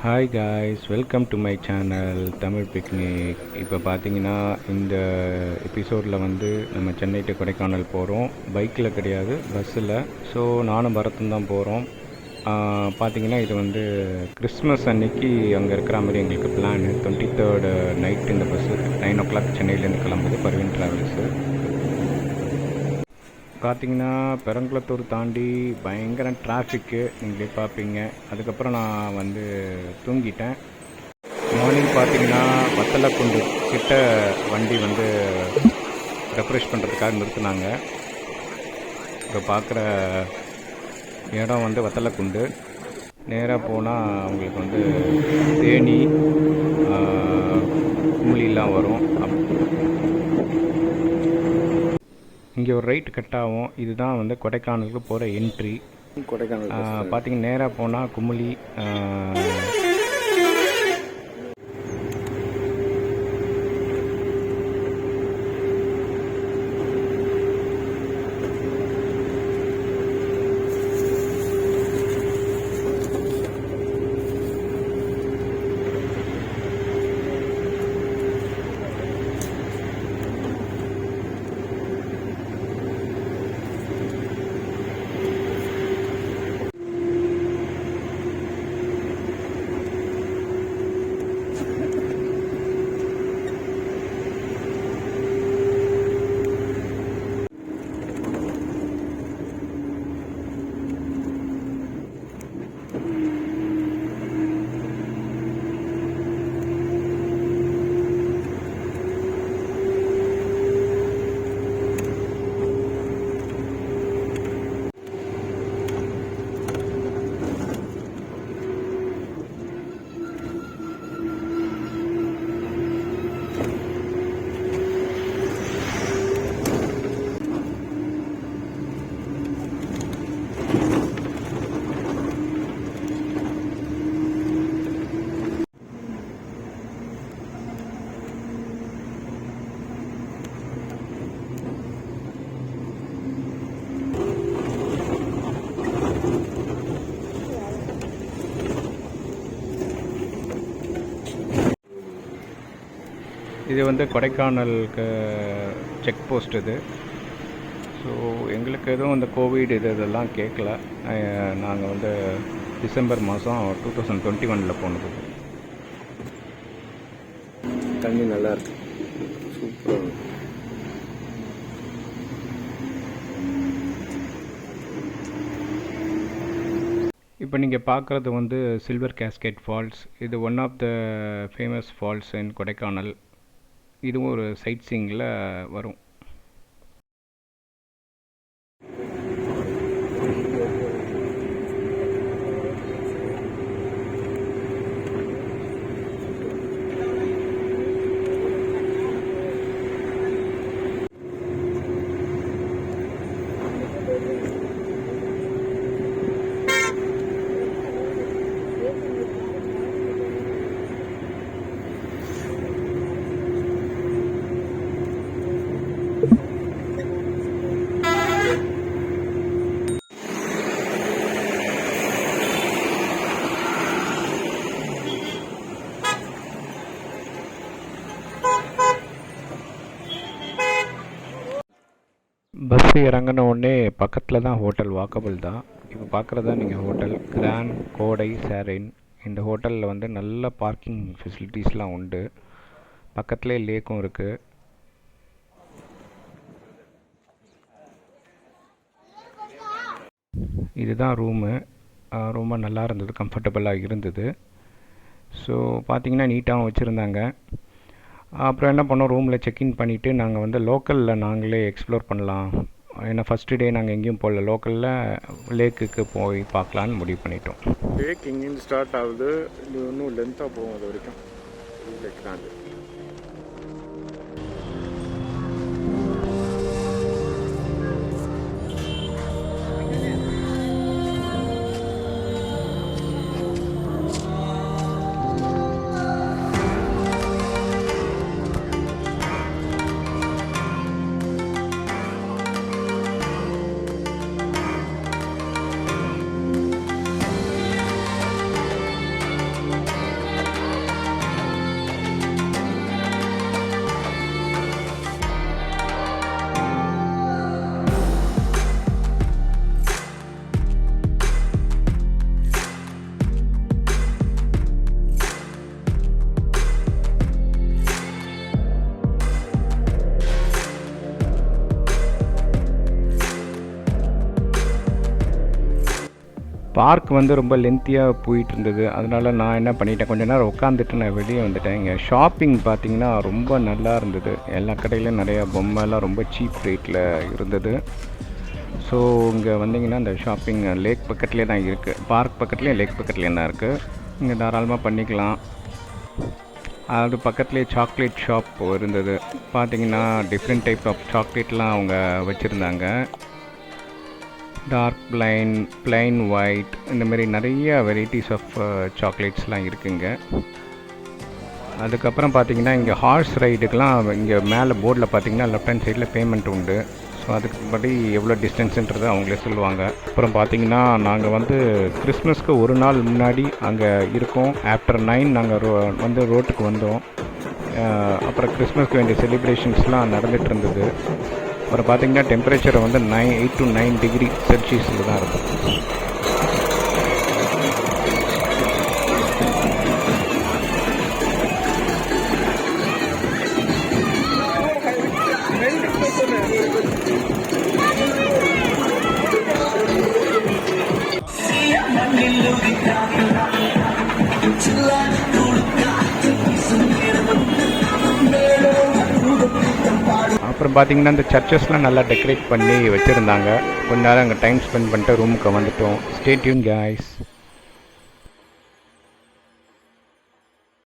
Hi guys, welcome to my channel Tamil picnic. இப்போ பார்த்தீங்கன்னா இந்த எபிசோடில் வந்து நம்ம சென்னை டு கொடைக்கானல் போகிறோம். பைக்கில் கிடையாது, பஸ்ஸில். ஸோ நானும் பரத்தும் தான் போகிறோம். பார்த்தீங்கன்னா இது வந்து கிறிஸ்மஸ் அன்னைக்கு அங்கே இருக்கிற மாதிரி எங்களுக்கு பிளான். 23rd நைட் இந்த பஸ்ஸு 9 o'clock சென்னையிலேருந்து கிளம்புது, பர்வீன் ட்ராவல்ஸு. பார்த்தீங்கன்னா பெரங்குளத்தூர் தாண்டி பயங்கர டிராஃபிக்கு, நீங்களே பார்ப்பீங்க. அதுக்கப்புறம் நான் வந்து தூங்கிட்டேன். மார்னிங் பார்த்தீங்கன்னா வத்தலக்குண்டு கிட்ட வண்டி வந்து ரெஃப்ரெஷ் பண்ணுறதுக்காக நிறுத்தினாங்க. இப்போ பார்க்குற இடம் வந்து வத்தலக்குண்டு. நேராக போனால் அவங்களுக்கு வந்து தேனி, குமிழிலாம் வரும். இங்கே ஒரு ரைட் கட் ஆகும். இதுதான் வந்து கொடைக்கானலுக்கு போகிற என்ட்ரி. கொடைக்கானல் பார்த்தீங்கன்னா நேராக போனால் குமுளி. இது வந்து கொடைக்கானலுக்கு செக் போஸ்ட் இது. ஸோ எங்களுக்கு எதுவும் இந்த கோவிட் இதெல்லாம் கேட்கல. நாங்கள் வந்து டிசம்பர் மாதம் 2021 போனது. தண்ணி நல்லா இருக்கு, சூப்பராக. இப்போ நீங்கள் பார்க்குறது வந்து சில்வர் கேஸ்கேட் ஃபால்ஸ். இது one of the famous falls in Kodaikanal. இதுவும் ஒரு சைட் சீயிங்கில் வரும். பஸ்ஸு இறங்கின உடனே பக்கத்தில் தான் ஹோட்டல், வாக்கபிள் தான். இப்போ பார்க்குறதா நீங்கள் ஹோட்டல் கிராண்ட் கோடை சேரின். இந்த ஹோட்டலில் வந்து நல்ல பார்க்கிங் ஃபெசிலிட்டிஸ்லாம் உண்டு. பக்கத்துலேயே லேக்கும் இருக்குது. இதுதான் ரூமு. ரொம்ப நல்லா இருந்தது, கம்ஃபர்டபுளாக இருந்தது. ஸோ பார்த்தீங்கன்னா நீட்டாகவும் வச்சுருந்தாங்க. அப்புறம் என்ன பண்ணோம், ரூமில் செக்இன் பண்ணிவிட்டு நாங்கள் வந்து லோக்கலில் நாங்களே எக்ஸ்ப்ளோர் பண்ணலாம். ஏன்னா ஃபஸ்ட்டு டே நாங்கள் எங்கேயும் போகல, லோக்கலில் லேக்குக்கு போய் பார்க்கலான்னு முடிவு பண்ணிட்டோம். லேக் இங்கேருந்து ஸ்டார்ட் ஆகுது, இது இன்னும் லென்த்தாக போகும் அது வரைக்கும். லேக் தான் அது. பார்க் வந்து ரொம்ப லென்த்தியாக போயிட்டு இருந்தது. அதனால நான் என்ன பண்ணிட்டேன், கொஞ்ச நேரம் உட்காந்துட்டு நான் வெளியே வந்துட்டேன். இங்கே ஷாப்பிங் பார்த்திங்கன்னா ரொம்ப நல்லா இருந்தது. எல்லா கடையிலையும் நிறையா பொம்மைலாம் ரொம்ப சீப் ரேட்டில் இருந்தது. ஸோ இங்கே வந்தீங்கன்னா இந்த ஷாப்பிங் லேக் பக்கத்துலேயே தான் இருக்குது. பார்க் பக்கத்துலேயே லேக் பக்கத்துலேயே தான் இருக்குது. இங்கே தாராளமாக பண்ணிக்கலாம். அது பக்கத்துலேயே சாக்லேட் ஷாப் இருந்தது. பார்த்தீங்கன்னா டிஃப்ரெண்ட் டைப் ஆஃப் சாக்லேட்லாம் அவங்க வச்சுருந்தாங்க. டார்க் பிளைன் ஒயிட் இந்த மாதிரி நிறைய வெரைட்டிஸ் ஆஃப் சாக்லேட்ஸ்லாம் இருக்குங்க. அதுக்கப்புறம் பார்த்தீங்கன்னா இங்கே ஹார்ஸ் ரைடுக்கெலாம் இங்கே மேலே போர்டில் பார்த்தீங்கன்னா லெஃப்ட் ஹேண்ட் சைடில் பேமெண்ட் உண்டு. ஸோ அதுக்கு படி எவ்வளோ டிஸ்டன்ஸுன்றது அவங்களே சொல்லுவாங்க. அப்புறம் பார்த்தீங்கன்னா நாங்கள் வந்து கிறிஸ்மஸ்க்கு ஒரு நாள் முன்னாடி அங்கே இருக்கோம். ஆஃப்டர் 9 நாங்கள் வந்து ரோட்டுக்கு வந்தோம். அப்புறம் கிறிஸ்மஸ்க்கு வேண்டிய செலிப்ரேஷன்ஸ்லாம் நடந்துகிட்டு இருந்தது. அப்புறம் பார்த்தீங்கன்னா டெம்பரேச்சர் வந்து 8 to 9 டிகிரி செல்சியஸில் தான் இருக்கும். அப்புறம் பார்த்தீங்கன்னா இந்த சர்ச்சஸ்லாம் நல்லா டெக்கரேட் பண்ணி வச்சுருந்தாங்க. கொஞ்ச நேரம் அங்கே டைம் ஸ்பெண்ட் பண்ணிட்டு ரூமுக்கு வந்துட்டோம். Stay tune guys.